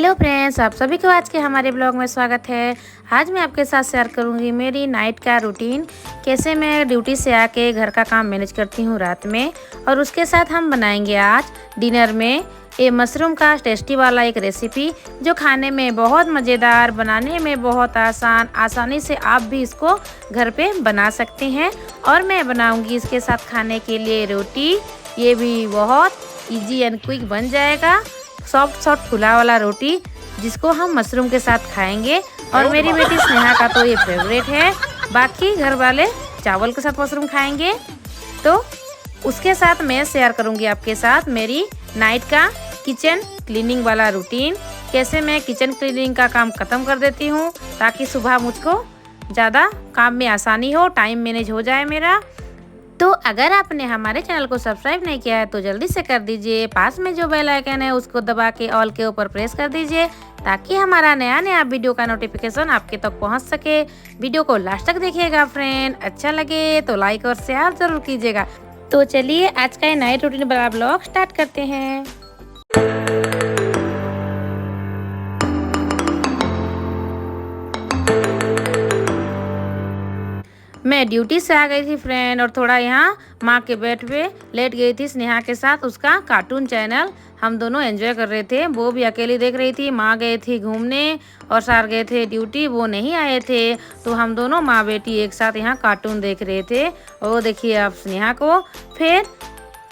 Hello friends, आप सभी को आज के हमारे ब्लॉग में स्वागत है। आज मैं आपके साथ शेयर करूंगी मेरी नाइट का रूटीन, कैसे मैं ड्यूटी से आके घर का काम मैनेज करती हूं रात में। और उसके साथ हम बनाएंगे आज डिनर में ये मशरूम का टेस्टी वाला एक रेसिपी, जो खाने में बहुत मज़ेदार, बनाने में बहुत आसानी से आप भी इसको घर पे बना सकते हैं। और मैं बनाऊंगी इसके साथ खाने के लिए रोटी। ये भी बहुत इजी एंड क्विक बन जाएगा, सॉफ्ट फुला वाला रोटी, जिसको हम मशरूम के साथ खाएंगे। और मेरी बेटी स्नेहा का तो ये फेवरेट है। बाकी घर वाले चावल के साथ मशरूम खाएंगे। तो उसके साथ मैं शेयर करूंगी आपके साथ मेरी नाइट का किचन क्लीनिंग वाला रूटीन, कैसे मैं किचन क्लीनिंग का काम खत्म कर देती हूँ ताकि सुबह मुझको ज़्यादा काम में आसानी हो, टाइम मैनेज हो जाए मेरा। तो अगर आपने हमारे चैनल को सब्सक्राइब नहीं किया है तो जल्दी से कर दीजिए। पास में जो बेल आइकन है उसको दबा के ऑल के ऊपर प्रेस कर दीजिए, ताकि हमारा नया वीडियो का नोटिफिकेशन आपके तक पहुंच सके। वीडियो को लास्ट तक देखिएगा फ्रेंड, अच्छा लगे तो लाइक और शेयर जरूर कीजिएगा। तो चलिए आज का नाइट रूटीन वाला ब्लॉग स्टार्ट करते हैं। मैं ड्यूटी से आ गई थी फ्रेंड, और थोड़ा यहाँ माँ के बेड पे लेट गई थी स्नेहा के साथ। उसका कार्टून चैनल हम दोनों एंजॉय कर रहे थे। वो भी अकेली देख रही थी, माँ गए थे घूमने और सार गए थे ड्यूटी, वो नहीं आए थे। तो हम दोनों माँ बेटी एक साथ यहाँ कार्टून देख रहे थे। और देखिए आप स्नेहा को। फिर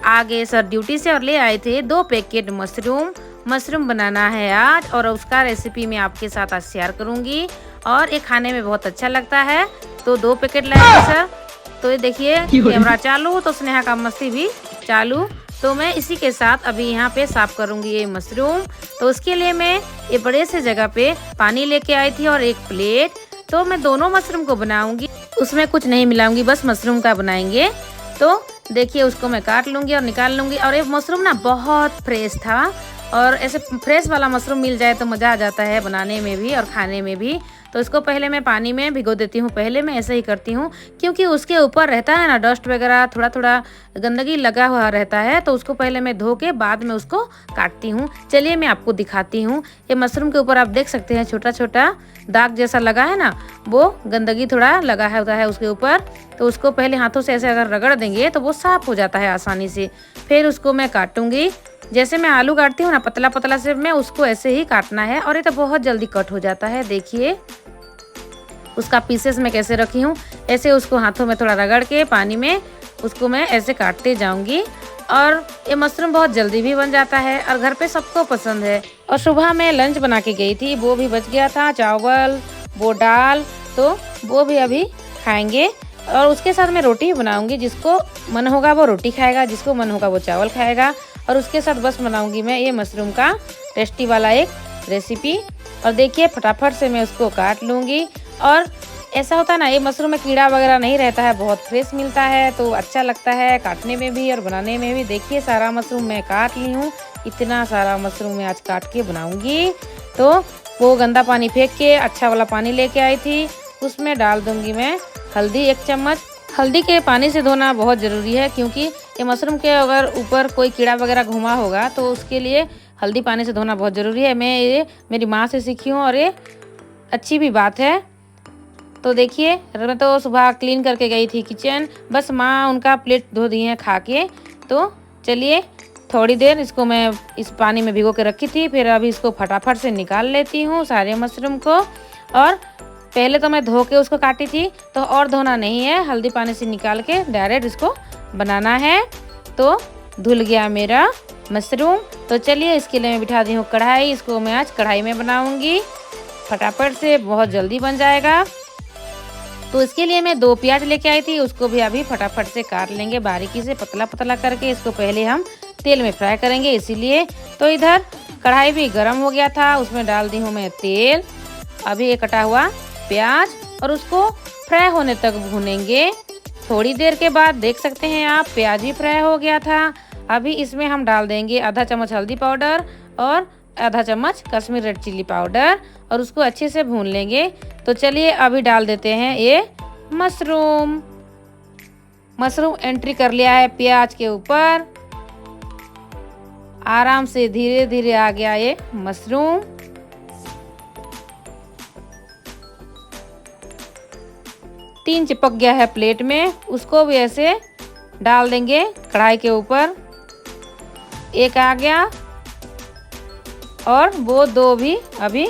आगे सर ड्यूटी से और ले आए थे 2 पैकेट मशरूम बनाना है आज, और उसका रेसिपी मैं आपके साथ आज शेयर करूँगी। और ये खाने में बहुत अच्छा लगता है। तो 2 पैकेट लाए थे सर। तो ये देखिए कैमरा चालू तो स्नेहा का मस्ती भी चालू। तो मैं इसी के साथ अभी यहाँ पे साफ करूँगी ये मशरूम। तो उसके लिए मैं ये बड़े से जगह पे पानी लेके आई थी और एक प्लेट। तो मैं दोनों मशरूम को बनाऊंगी, उसमें कुछ नहीं मिलाऊंगी, बस मशरूम का बनाएंगे। तो देखिए उसको मैं काट लूँगी और निकाल लूँगी। और ये मशरूम ना बहुत फ्रेश था, और ऐसे फ्रेश वाला मशरूम मिल जाए तो मज़ा आ जाता है बनाने में भी और खाने में भी। तो इसको पहले मैं पानी में भिगो देती हूँ। पहले मैं ऐसे ही करती हूँ, क्योंकि उसके ऊपर रहता है ना डस्ट वगैरह, थोड़ा गंदगी लगा हुआ रहता है। तो उसको पहले मैं धो के बाद में उसको काटती हूँ। चलिए मैं आपको दिखाती हूँ। ये मशरूम के ऊपर आप देख सकते हैं छोटा छोटा दाग जैसा लगा है ना, वो गंदगी थोड़ा लगा होता है उसके ऊपर। तो उसको पहले हाथों से ऐसे अगर रगड़ देंगे तो वो साफ हो जाता है आसानी से। फिर उसको मैं काटूंगी, जैसे मैं आलू काटती हूँ ना पतला पतला से, मैं उसको ऐसे ही काटना है। और ये तो बहुत जल्दी कट हो जाता है। देखिए उसका पीसेस मैं कैसे रखी हूँ, ऐसे उसको हाथों में थोड़ा रगड़ के पानी में उसको मैं ऐसे काटते जाऊंगी। और ये मशरूम बहुत जल्दी भी बन जाता है और घर पे सबको पसंद है। और सुबह मैं लंच बना के गई थी, वो भी बच गया था, चावल वो दाल, तो वो भी अभी खाएंगे। और उसके साथ मैं रोटी भी बनाऊंगी, जिसको मन होगा वो रोटी खाएगा, जिसको मन होगा वो चावल खाएगा। और उसके साथ बस बनाऊंगी मैं ये मशरूम का टेस्टी वाला एक रेसिपी। और देखिए फटाफट से मैं उसको काट लूँगी। और ऐसा होता है ना, ये मशरूम में कीड़ा वगैरह नहीं रहता है, बहुत फ्रेश मिलता है, तो अच्छा लगता है काटने में भी और बनाने में भी। देखिए सारा मशरूम मैं काट ली हूँ, इतना सारा मशरूम मैं आज काट के बनाऊंगी। तो वो गंदा पानी फेंक के अच्छा वाला पानी लेके आई थी, उसमें डाल दूंगी मैं हल्दी 1 चम्मच। हल्दी के पानी से धोना बहुत ज़रूरी है, क्योंकि ये मशरूम के अगर ऊपर कोई कीड़ा वगैरह घुमा होगा तो उसके लिए हल्दी पानी से धोना बहुत ज़रूरी है। मैं ये मेरी माँ से सीखी हूँ और ये अच्छी भी बात है। तो देखिए मैं तो सुबह क्लीन करके गई थी किचन, बस माँ उनका प्लेट धो दिए हैं खा के। तो चलिए थोड़ी देर इसको मैं इस पानी में भिगो के रखी थी, फिर अभी इसको फटाफट से निकाल लेती हूँ सारे मशरूम को। और पहले तो मैं धो के उसको काटी थी, तो और धोना नहीं है, हल्दी पानी से निकाल के डायरेक्ट इसको बनाना है। तो धुल गया मेरा मशरूम। तो चलिए इसके लिए मैं बिठा दी हूँ कढ़ाई, इसको मैं आज कढ़ाई में बनाऊँगी, फटाफट से बहुत जल्दी बन जाएगा। तो इसके लिए मैं 2 प्याज लेके आई थी, उसको भी अभी फटाफट से काट लेंगे बारीकी से, पतला पतला करके। इसको पहले हम तेल में फ्राई करेंगे इसीलिए। तो इधर कढ़ाई भी गर्म हो गया था, उसमें डाल दी हूँ मैं तेल। अभी ये कटा हुआ प्याज, और उसको फ्राई होने तक भूनेंगे। थोड़ी देर के बाद देख सकते हैं आप प्याज भी फ्राई हो गया था। अभी इसमें हम डाल देंगे आधा चम्मच हल्दी पाउडर और आधा चम्मच कश्मीर रेड चिल्ली पाउडर, और उसको अच्छे से भून लेंगे। तो चलिए अभी डाल देते हैं ये मशरूम एंट्री कर लिया है प्याज के ऊपर। आराम से धीरे धीरे आ गया ये मशरूम। 3 चिपक गया है प्लेट में, उसको भी ऐसे डाल देंगे कढ़ाई के ऊपर। एक आ गया और वो 2 भी अभी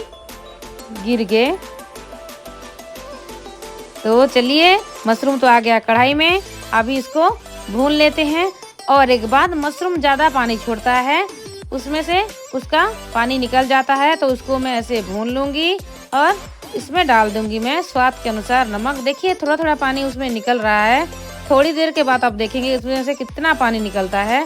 गिर गए। तो चलिए मशरूम तो आ गया कढ़ाई में, अभी इसको भून लेते हैं। और एक बात, मशरूम ज़्यादा पानी छोड़ता है, उसमें से उसका पानी निकल जाता है, तो उसको मैं ऐसे भून लूँगी और इसमें डाल दूँगी मैं स्वाद के अनुसार नमक। देखिए थोड़ा थोड़ा पानी उसमें निकल रहा है, थोड़ी देर के बाद आप देखेंगे इसमें से कितना पानी निकलता है।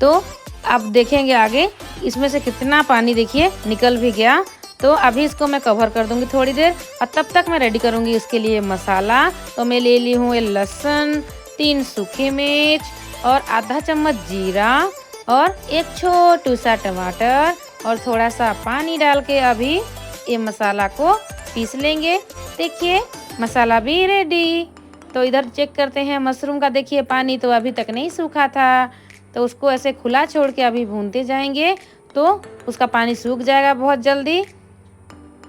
तो आप देखेंगे आगे इसमें से कितना पानी देखिए निकल भी गया। तो अभी इसको मैं कवर कर दूंगी थोड़ी देर, और तब तक मैं रेडी करूंगी इसके लिए मसाला। तो मैं ले ली हूँ लहसुन, 3 सूखे मिर्च और आधा चम्मच जीरा और एक छोटू सा टमाटर और थोड़ा सा पानी डाल के अभी ये मसाला को पीस लेंगे। देखिए मसाला भी रेडी। तो इधर चेक करते हैं मशरूम का, देखिए पानी तो अभी तक नहीं सूखा था, तो उसको ऐसे खुला छोड़ के अभी भूनते जाएंगे तो उसका पानी सूख जाएगा बहुत जल्दी,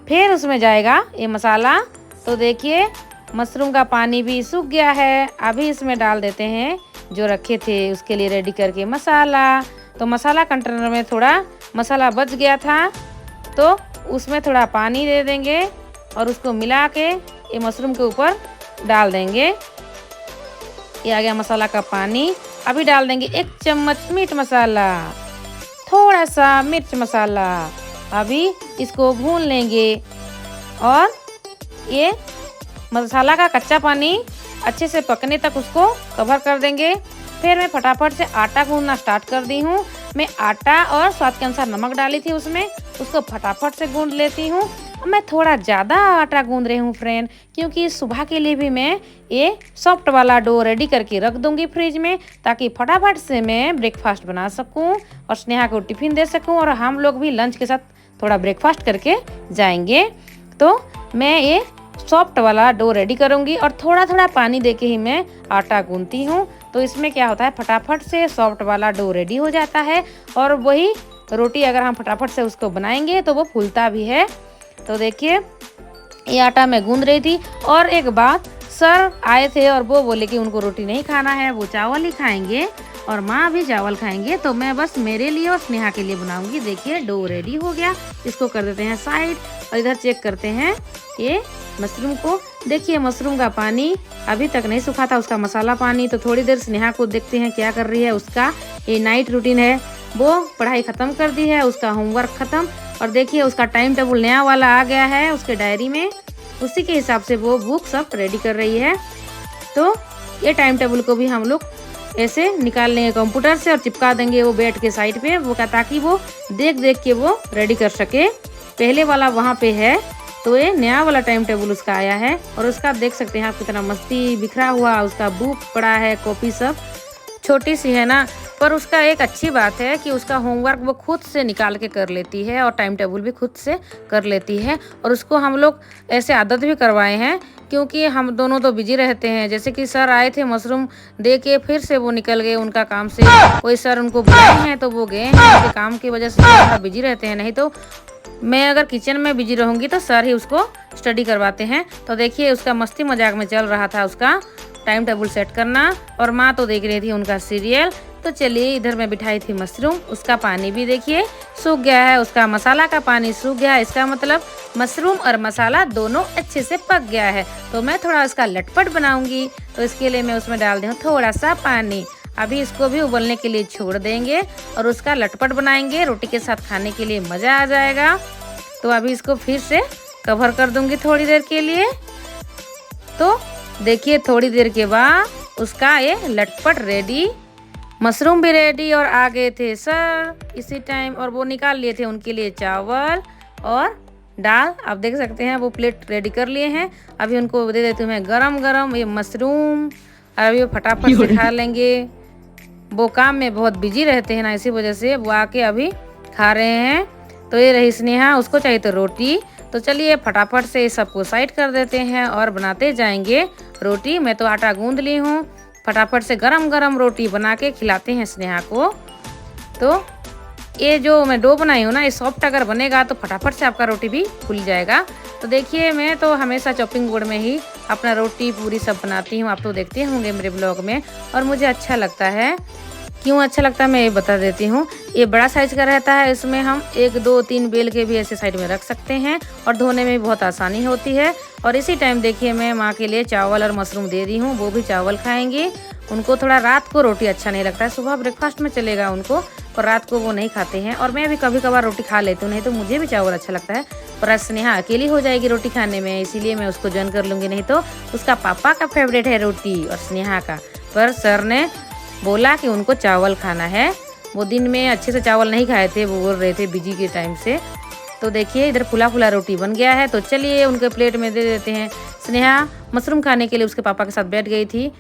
फिर उसमें जाएगा ये मसाला। तो देखिए मशरूम का पानी भी सूख गया है, अभी इसमें डाल देते हैं जो रखे थे उसके लिए रेडी करके मसाला। तो मसाला कंटेनर में थोड़ा मसाला बच गया था, तो उसमें थोड़ा पानी दे देंगे और उसको मिला के ये मशरूम के ऊपर डाल देंगे। ये आ गया मसाला का पानी। अभी डाल देंगे 1 चम्मच मीट मसाला, थोड़ा सा मिर्च मसाला। अभी इसको भून लेंगे और ये मसाला का कच्चा पानी अच्छे से पकने तक उसको कवर कर देंगे। फिर मैं फटाफट से आटा गूंदना स्टार्ट कर दी हूँ। मैं आटा और स्वाद के अनुसार नमक डाली थी उसमें, उसको फटाफट से गूंद लेती हूँ। मैं थोड़ा ज़्यादा आटा गूंद रही हूँ फ्रेंड, क्योंकि सुबह के लिए भी मैं ये सॉफ्ट वाला डो रेडी करके रख दूंगी फ्रिज में, ताकि फटाफट से मैं ब्रेकफास्ट बना सकूँ और स्नेहा को टिफ़िन दे सकूँ और हम लोग भी लंच के साथ थोड़ा ब्रेकफास्ट करके जाएंगे। तो मैं ये सॉफ्ट वाला डो रेडी करूँगी और थोड़ा थोड़ा पानी देके ही मैं आटा गूंथती हूँ। तो इसमें क्या होता है, फटाफट से सॉफ्ट वाला डो रेडी हो जाता है और वही रोटी अगर हम फटाफट से उसको बनाएंगे तो वो फूलता भी है। तो देखिए ये आटा मैं गूंद रही थी। और एक बात, सर आए थे और वो बोले कि उनको रोटी नहीं खाना है, वो चावल ही खाएंगे और माँ भी चावल खाएंगे, तो मैं बस मेरे लिए और स्नेहा के लिए बनाऊंगी। देखिए डो रेडी हो गया, इसको कर देते हैं साइड और इधर चेक करते हैं ये मशरूम को। देखिए मशरूम का पानी अभी तक नहीं सूखा था, उसका मसाला पानी। तो थोड़ी देर स्नेहा को देखते हैं क्या कर रही है। उसका ये नाइट रूटीन है, वो पढ़ाई ख़त्म कर दी है, उसका होमवर्क ख़त्म। और देखिए उसका टाइम टेबल नया वाला आ गया है उसके डायरी में, उसी के हिसाब से वो बुक सब रेडी कर रही है। तो ये टाइम टेबल को भी हम लोग ऐसे निकाल लेंगे कंप्यूटर से और चिपका देंगे वो बेड के साइड पे, वो ताकि वो देख देख के वो रेडी कर सके। पहले वाला वहाँ पे है, तो ये नया वाला टाइम टेबल उसका आया है। और उसका देख सकते हैं आप कितना मस्ती बिखरा हुआ, उसका बुक पड़ा है, कॉपी सब छोटी सी है ना, पर उसका एक अच्छी बात है कि उसका होमवर्क वो खुद से निकाल के कर लेती है और टाइम टेबल भी खुद से कर लेती है। और उसको हम लोग ऐसे आदत भी करवाए हैं, क्योंकि हम दोनों तो बिजी रहते हैं। जैसे कि सर आए थे मशरूम दे के, फिर से वो निकल गए उनका काम से, कोई सर उनको बुलाए हैं तो वो गए हैं, उनके काम की वजह से थोड़ा बिजी रहते हैं। नहीं तो मैं अगर किचन में बिजी रहूँगी तो सर ही उसको स्टडी करवाते हैं। तो देखिए उसका मस्ती मजाक में चल रहा था उसका टाइम टेबल सेट करना, और माँ तो देख रही थी उनका सीरियल। तो चलिए इधर मैं बिठाई थी मशरूम, उसका पानी भी देखिए सूख गया है, उसका मसाला का पानी सूख गया है। इसका मतलब मशरूम और मसाला दोनों अच्छे से पक गया है। तो मैं थोड़ा उसका लटपट बनाऊंगी, तो इसके लिए मैं उसमें डाल दूँ थोड़ा सा पानी। अभी इसको भी उबलने के लिए छोड़ देंगे और उसका लटपट बनाएंगे, रोटी के साथ खाने के लिए मज़ा आ जाएगा। तो अभी इसको फिर से कवर कर दूंगी थोड़ी देर के लिए। तो देखिए थोड़ी देर के बाद उसका ये लटपट रेडी, मशरूम भी रेडी। और आ गए थे सर इसी टाइम, और वो निकाल लिए थे उनके लिए चावल और दाल। आप देख सकते हैं वो प्लेट रेडी कर लिए हैं। अभी उनको दे देती हूँ मैं गरम गरम ये मशरूम, और अभी वो फटाफट से खा लेंगे। वो काम में बहुत बिजी रहते हैं ना, इसी वजह से वो आके अभी खा रहे हैं। तो ये रही स्नेहा, उसको चाहिए तो रोटी। तो चलिए फटाफट से सबको साइड कर देते हैं और बनाते जाएंगे रोटी। मैं तो आटा गूंद ली हूँ, फटाफट से गरम गरम रोटी बना के खिलाते हैं स्नेहा को। तो ये जो मैं डो बनाई हूँ ना, ये सॉफ्ट अगर बनेगा तो फटाफट से आपका रोटी भी फूल जाएगा। तो देखिए मैं तो हमेशा चॉपिंग बोर्ड में ही अपना रोटी पूरी सब बनाती हूँ। आप तो देखते होंगे मेरे ब्लॉग में, और मुझे अच्छा लगता है। क्यों अच्छा लगता है मैं ये बता देती हूँ। ये बड़ा साइज का रहता है, इसमें हम 1 2 3 बेल के भी ऐसे साइड में रख सकते हैं और धोने में भी बहुत आसानी होती है। और इसी टाइम देखिए मैं माँ के लिए चावल और मशरूम दे दी हूँ, वो भी चावल खाएंगे। उनको थोड़ा रात को रोटी अच्छा नहीं लगता है, सुबह ब्रेकफास्ट में चलेगा उनको, और रात को वो नहीं खाते हैं। और मैं भी कभी कभार रोटी खा लेती हूँ, नहीं तो मुझे भी चावल अच्छा लगता है। पर आज स्नेहा अकेली हो जाएगी रोटी खाने में, इसीलिए मैं उसको ज्वाइन कर लूँगी, नहीं तो उसका पापा का फेवरेट है रोटी और स्नेहा का। पर सर ने बोला कि उनको चावल खाना है। वो दिन में अच्छे से चावल नहीं खाए थे, वो बोल रहे थे बिजी के टाइम से। तो देखिए इधर फुला फुला रोटी बन गया है, तो चलिए उनके प्लेट में दे देते हैं। स्नेहा मशरूम खाने के लिए उसके पापा के साथ बैठ गई थी,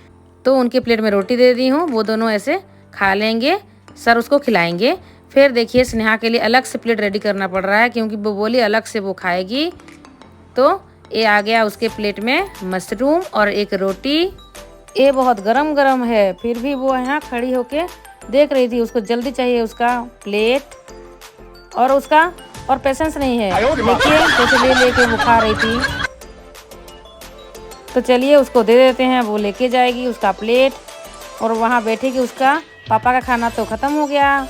तो उनके प्लेट में रोटी दे दी हूँ, वो दोनों ऐसे खा लेंगे, सर उसको खिलाएंगे। फिर देखिए स्नेहा के लिए अलग से प्लेट रेडी करना पड़ रहा है, क्योंकि वो बोली अलग से वो खाएगी। तो ये आ गया उसके प्लेट में मशरूम और एक रोटी। ये बहुत गरम गरम है, फिर भी वो यहाँ खड़ी होके देख रही थी, उसको जल्दी चाहिए उसका प्लेट, और उसका और पेशेंस नहीं है। देखिए कैसे ले लेके वो खा रही थी। तो चलिए उसको दे देते हैं, वो लेके जाएगी उसका प्लेट और वहाँ बैठेगी। उसका पापा का खाना तो ख़त्म हो गया,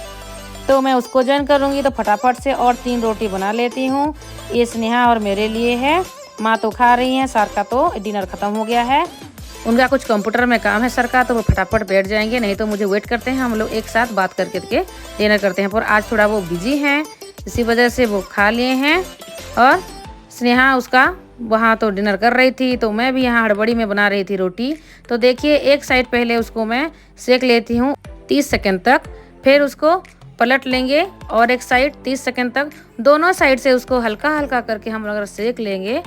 तो मैं उसको ज्वाइन करूँगी। तो फटाफट से और 3 रोटी बना लेती हूँ। ये स्नेहा और मेरे लिए है, माँ तो खा रही हैं, सर का तो डिनर ख़त्म हो गया है। उनका कुछ कंप्यूटर में काम है सर का, तो वो फटाफट बैठ जाएंगे, नहीं तो मुझे वेट करते हैं, हम लोग एक साथ बात करके डिनर करते हैं। पर आज थोड़ा वो बिजी हैं, इसी वजह से वो खा लिए हैं। और स्नेहा उसका वहाँ तो डिनर कर रही थी, तो मैं भी यहाँ हड़बड़ी में बना रही थी रोटी। तो देखिए एक साइड पहले उसको मैं सेक लेती हूँ 30 सेकंड तक, फिर उसको पलट लेंगे और एक साइड 30 सेकंड तक, दोनों साइड से उसको हल्का हल्का करके हम अगर सेक लेंगे,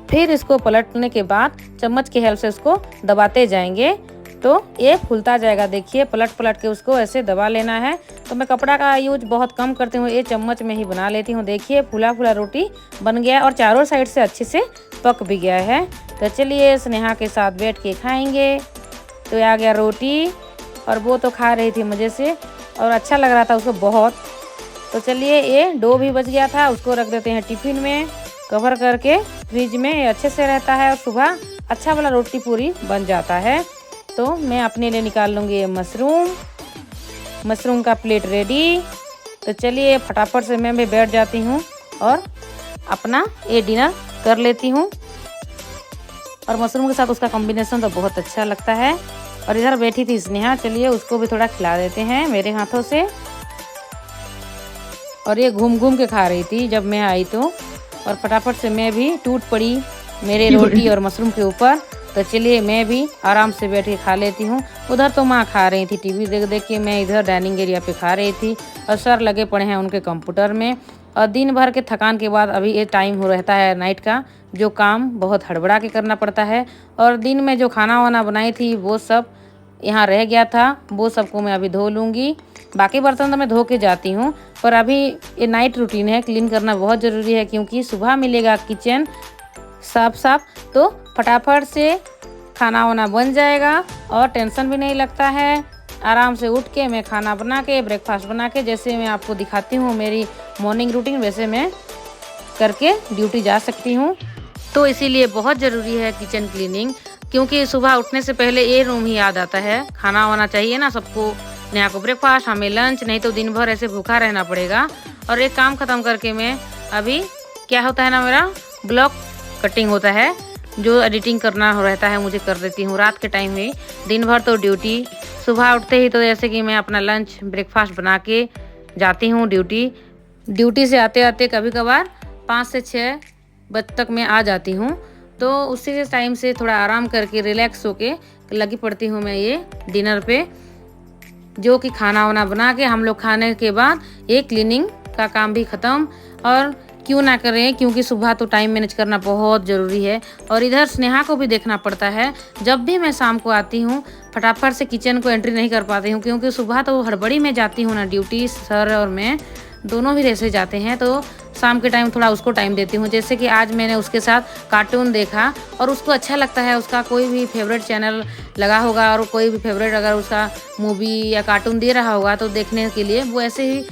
फिर इसको पलटने के बाद चम्मच की हेल्प से उसको दबाते जाएंगे, तो ये फूलता जाएगा। देखिए पलट पलट के उसको ऐसे दबा लेना है। तो मैं कपड़ा का यूज बहुत कम करती हूँ, ये चम्मच में ही बना लेती हूँ। देखिए फूला फूला रोटी बन गया और चारों साइड से अच्छे से पक भी गया है। तो चलिए स्नेहा के साथ बैठ के खाएंगे। तो आ गया रोटी, और वो तो खा रही थी मज़े से और अच्छा लग रहा था उसको बहुत। तो चलिए ये डो भी बच गया था, उसको रख देते हैं टिफिन में कवर करके फ्रिज में, ये अच्छे से रहता है और सुबह अच्छा वाला रोटी पूरी बन जाता है। तो मैं अपने लिए निकाल लूँगी ये मशरूम का प्लेट रेडी। तो चलिए फटाफट से मैं भी बैठ जाती हूँ और अपना ये डिनर कर लेती हूँ। और मशरूम के साथ उसका कॉम्बिनेशन तो बहुत अच्छा लगता है। और इधर बैठी थी स्नेहा, चलिए उसको भी थोड़ा खिला देते हैं मेरे हाथों से। और ये घूम घूम के खा रही थी जब मैं आई तो, और फटाफट से मैं भी टूट पड़ी मेरे रोटी और मशरूम के ऊपर। तो चलिए मैं भी आराम से बैठ के खा लेती हूँ। उधर तो माँ खा रही थी टीवी देख देख के, मैं इधर डाइनिंग एरिया पे खा रही थी और सर लगे पड़े हैं उनके कंप्यूटर में। और दिन भर के थकान के बाद अभी ये टाइम हो रहता है नाइट का, जो काम बहुत हड़बड़ा के करना पड़ता है। और दिन में जो खाना वाना बनाई थी वो सब यहाँ रह गया था, वो सबको मैं अभी धो लूँगी। बाकी बर्तन तो मैं धो के जाती हूँ, पर अभी ये नाइट रूटीन है, क्लीन करना बहुत ज़रूरी है, क्योंकि सुबह मिलेगा किचन साफ साफ, तो फटाफट से खाना वाना बन जाएगा और टेंशन भी नहीं लगता है। आराम से उठ के मैं खाना बना के ब्रेकफास्ट बना के, जैसे मैं आपको दिखाती हूँ मेरी मॉर्निंग रूटीन, वैसे मैं करके ड्यूटी जा सकती हूँ। तो इसीलिए बहुत ज़रूरी है किचन क्लीनिंग, क्योंकि सुबह उठने से पहले ये रूम ही याद आता है। खाना वाना चाहिए ना सबको, नेहा को ब्रेकफास्ट, हमें लंच, नहीं तो दिन भर ऐसे भूखा रहना पड़ेगा। और एक काम ख़त्म करके मैं अभी क्या होता है ना, मेरा ब्लॉग कटिंग होता है, जो एडिटिंग करना रहता है मुझे कर देती हूँ रात के टाइम में। दिन भर तो ड्यूटी, सुबह उठते ही तो जैसे कि मैं अपना लंच ब्रेकफास्ट बना के जाती हूँ ड्यूटी से आते आते कभी कभार 5 से 6 बजे तक मैं आ जाती हूँ। तो उसी टाइम से थोड़ा आराम करके रिलैक्स होके लगी पड़ती हूँ मैं ये डिनर पे, जो कि खाना वाना बना के हम लोग खाने के बाद ये क्लीनिंग का काम भी ख़त्म। और क्यों ना करें, क्योंकि सुबह तो टाइम मैनेज करना बहुत ज़रूरी है। और इधर स्नेहा को भी देखना पड़ता है। जब भी मैं शाम को आती हूँ फटाफट से किचन को एंट्री नहीं कर पाती हूँ, क्योंकि सुबह तो हड़बड़ी में जाती हूँ ना ड्यूटी, सर और मैं दोनों भी ऐसे जाते हैं, तो शाम के टाइम थोड़ा उसको टाइम देती हूँ। जैसे कि आज मैंने उसके साथ कार्टून देखा और उसको अच्छा लगता है, उसका कोई भी फेवरेट चैनल लगा होगा और कोई भी फेवरेट अगर उसका मूवी या कार्टून दे रहा होगा तो देखने के लिए वो ऐसे ही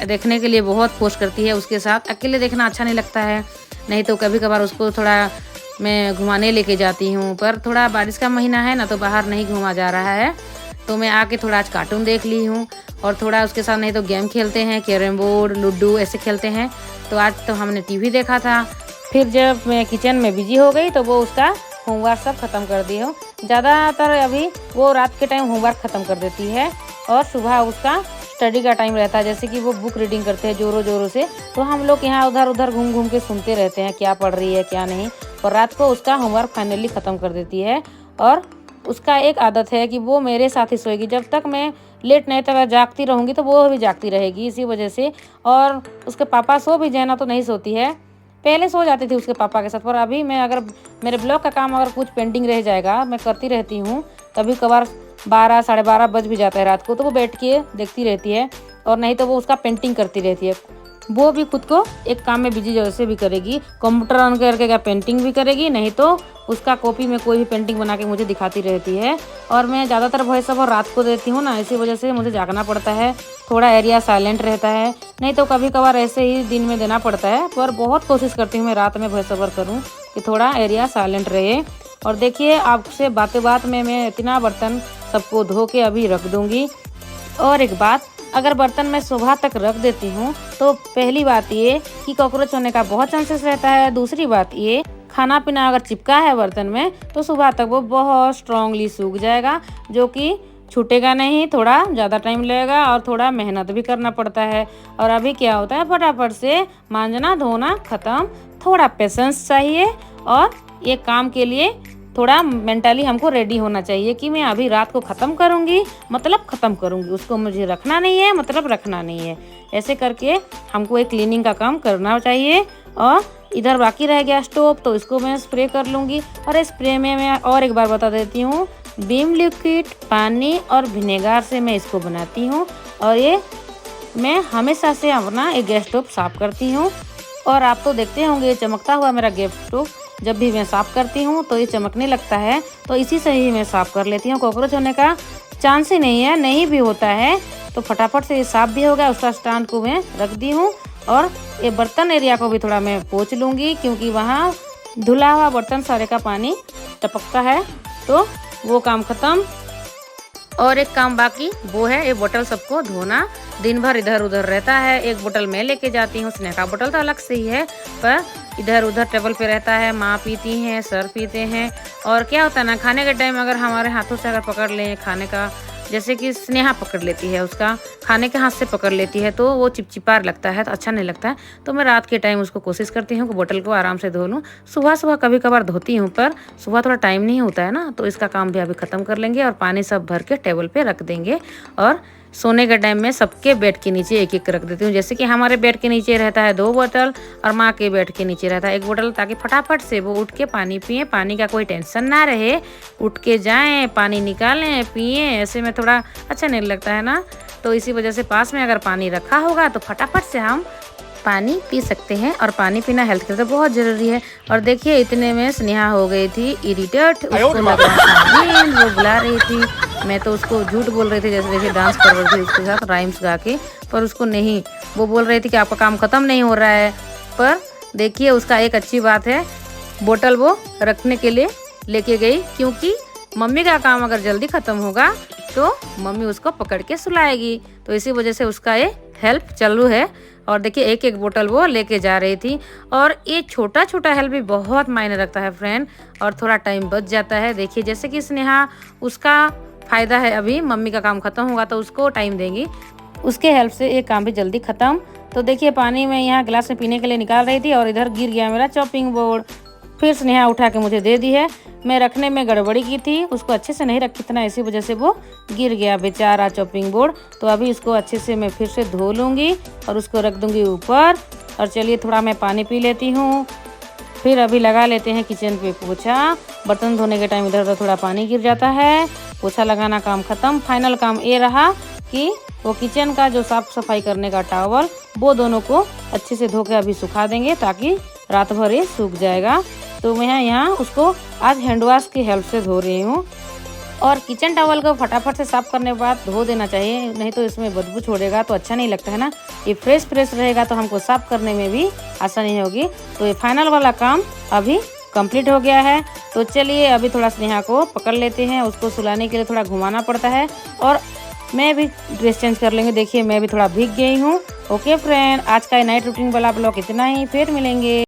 देखने के लिए बहुत फोर्स करती है। उसके साथ अकेले देखना अच्छा नहीं लगता है, नहीं तो कभी कभार उसको थोड़ा मैं घुमाने लेके जाती हूँ। पर थोड़ा बारिश का महीना है ना, तो बाहर नहीं घूमा जा रहा है, तो मैं आके थोड़ा आज कार्टून देख ली हूँ और थोड़ा उसके साथ नहीं तो गेम खेलते हैं, कैरम बोर्ड, लूडो ऐसे खेलते हैं। तो आज तो हमने टीवी देखा था। फिर जब मैं किचन में बिजी हो गई तो वो उसका होमवर्क सब ख़त्म कर दी हूँ। ज़्यादातर अभी वो रात के टाइम होमवर्क ख़त्म कर देती है और सुबह उसका स्टडी का टाइम रहता है, जैसे कि वो बुक रीडिंग करते हैं ज़ोरों ज़ोरों से। तो हम लोग यहाँ उधर उधर घूम घूम के सुनते रहते हैं क्या पढ़ रही है क्या नहीं। और रात को उसका होमवर्क फाइनली ख़त्म कर देती है। और उसका एक आदत है कि वो मेरे साथ ही सोएगी। जब तक मैं लेट नहीं तक जागती रहूँगी तो वो भी जागती रहेगी इसी वजह से। और उसके पापा सो भी जाए ना तो नहीं सोती है। पहले सो जाती थी उसके पापा के साथ, पर अभी मैं अगर मेरे ब्लॉग का काम अगर कुछ पेंडिंग रह जाएगा, मैं करती रहती हूँ, कभी कभार 12 साढ़े 12 बज भी जाता है रात को, तो वो बैठ के देखती रहती है। और नहीं तो वो उसका पेंटिंग करती रहती है। वो भी खुद को एक काम में बिजी जैसे भी करेगी, कंप्यूटर ऑन करके क्या पेंटिंग भी करेगी, नहीं तो उसका कॉपी में कोई भी पेंटिंग बना के मुझे दिखाती रहती है। और मैं ज़्यादातर वॉइस ओवर रात को देती हूँ ना, इसी वजह से मुझे जागना पड़ता है, थोड़ा एरिया साइलेंट रहता है। नहीं तो कभी कभार ऐसे ही दिन में देना पड़ता है, पर बहुत कोशिश करती हूँ मैं रात में वॉइस ओवर करूँ कि थोड़ा एरिया साइलेंट रहे। और देखिए आपसे बातें बात में मैं इतना बर्तन सबको धो के अभी रख दूँगी। और एक बात, अगर बर्तन मैं सुबह तक रख देती हूँ तो पहली बात ये कि कॉकरोच होने का बहुत चांसेस रहता है। दूसरी बात ये, खाना पीना अगर चिपका है बर्तन में तो सुबह तक वो बहुत स्ट्रांगली सूख जाएगा, जो कि छूटेगा नहीं, थोड़ा ज़्यादा टाइम लगेगा और थोड़ा मेहनत भी करना पड़ता है। और अभी क्या होता है, फटाफट से मांजना धोना ख़त्म, थोड़ा पेशेंस चाहिए और ये काम के लिए थोड़ा मेंटली हमको रेडी होना चाहिए कि मैं अभी रात को ख़त्म करूँगी मतलब ख़त्म करूँगी, उसको मुझे रखना नहीं है मतलब रखना नहीं है। ऐसे करके हमको एक क्लीनिंग का काम करना चाहिए। और इधर बाकी रह गया स्टोव, तो इसको मैं स्प्रे कर लूँगी। और स्प्रे में मैं और एक बार बता देती हूँ, विम लिक्विड, पानी और विनेगर से मैं इसको बनाती हूँ। और ये मैं हमेशा से अपना एक गैस स्टोव साफ़ करती हूँ। और आप तो देखते होंगे चमकता हुआ मेरा गैस स्टोव, जब भी मैं साफ़ करती हूँ तो ये चमकने लगता है, तो इसी से ही मैं साफ़ कर लेती हूँ। कॉकरोच होने का चांस ही नहीं है, नहीं भी होता है तो फटाफट से ये साफ़ भी हो गया। उसका स्टैंड को मैं रख दी हूँ और ये बर्तन एरिया को भी थोड़ा मैं पोंछ लूँगी, क्योंकि वहाँ धुला हुआ बर्तन सारे का पानी टपकता है। तो वो काम ख़त्म। और एक काम बाकी, वो है ये बोतल सबको धोना। दिन भर इधर उधर रहता है, एक बोतल मैं लेके जाती हूँ, स्नेहा का बोतल तो अलग से ही है, पर इधर उधर टेबल पे रहता है। माँ पीती हैं, सर पीते हैं। और क्या होता है ना, खाने के टाइम अगर हमारे हाथों से अगर पकड़ लें खाने का, जैसे कि स्नेहा पकड़ लेती है, उसका खाने के हाथ से पकड़ लेती है, तो वो चिपचिपा लगता है, तो अच्छा नहीं लगता है। तो मैं रात के टाइम उसको कोशिश करती हूँ कि बोतल को आराम से धो लूँ। सुबह सुबह कभी कभार धोती हूँ, पर सुबह थोड़ा टाइम नहीं होता है ना, तो इसका काम भी अभी ख़त्म कर लेंगे और पानी सब भर के टेबल पे रख देंगे। और सोने के टाइम में सबके बेड के नीचे एक एक रख देती हूँ। जैसे कि हमारे बेड के नीचे रहता है 2 बोतल और माँ के बेड के नीचे रहता है 1 बोतल, ताकि फटाफट से वो उठ के पानी पिए, पानी का कोई टेंशन ना रहे, उठ के जाएं, पानी निकालें, पिए। ऐसे में थोड़ा अच्छा नहीं लगता है ना, तो इसी वजह से पास में अगर पानी रखा होगा तो फटाफट से हम पानी पी सकते हैं। और पानी पीना हेल्थ के लिए बहुत ज़रूरी है। और देखिए इतने में स्नेहा हो गई थी इरिटेट, उसको लगा वो बुला रही थी, मैं तो उसको झूठ बोल रही थी, जैसे देखिए डांस कर रही थी उसके साथ राइम्स गा के, पर उसको नहीं, वो बोल रही थी कि आपका काम ख़त्म नहीं हो रहा है। पर देखिए उसका एक अच्छी बात है, बोतल वो रखने के लिए लेके गई, क्योंकि मम्मी का काम अगर जल्दी ख़त्म होगा तो मम्मी उसको पकड़ के सुलाएगी, तो इसी वजह से उसका ये हेल्प चालू है। और देखिए एक एक बोतल वो लेके जा रही थी। और ये छोटा छोटा हेल्प भी बहुत मायने रखता है फ्रेंड, और थोड़ा टाइम बच जाता है। देखिए जैसे कि स्नेहा, उसका फ़ायदा है, अभी मम्मी का काम ख़त्म होगा तो उसको टाइम देंगी, उसके हेल्प से ये काम भी जल्दी ख़त्म। तो देखिए पानी में यहाँ गिलास में पीने के लिए निकाल रही थी और इधर गिर गया मेरा चॉपिंग बोर्ड। फिर स्नेहा उठा के मुझे दे दी है, मैं रखने में गड़बड़ी की थी, उसको अच्छे से नहीं रखी थी ना, इसी वजह से वो गिर गया बेचारा चॉपिंग बोर्ड। तो अभी इसको अच्छे से मैं फिर से धो लूँगी और उसको रख दूँगी ऊपर। और चलिए थोड़ा मैं पानी पी लेती हूँ, फिर अभी लगा लेते हैं किचन पे पोछा। बर्तन धोने के टाइम इधर उधर थोड़ा पानी गिर जाता है, पोछा लगाना काम ख़त्म। फाइनल काम ये रहा कि वो किचन का जो साफ़ सफाई करने का टॉवल, वो दोनों को अच्छे से धो के अभी सुखा देंगे, ताकि रात भर ये सूख जाएगा। तो मैं यहाँ उसको आज हैंड वॉश की हेल्प से धो रही हूँ। और किचन टॉवल को फटाफट से साफ करने के बाद धो देना चाहिए, नहीं तो इसमें बदबू छोड़ेगा तो अच्छा नहीं लगता है ना। ये फ्रेश फ्रेश रहेगा तो हमको साफ करने में भी आसानी होगी। तो ये फाइनल वाला काम अभी कंप्लीट हो गया है। तो चलिए अभी थोड़ा स्नेहा को पकड़ लेते हैं, उसको सुलाने के लिए थोड़ा घुमाना पड़ता है और मैं भी ड्रेस चेंज कर लेंगे। देखिए मैं भी थोड़ा भीग गई हूँ। ओके फ्रेंड, आज का नाइट रूटीन वाला ब्लॉग इतना ही, फिर मिलेंगे।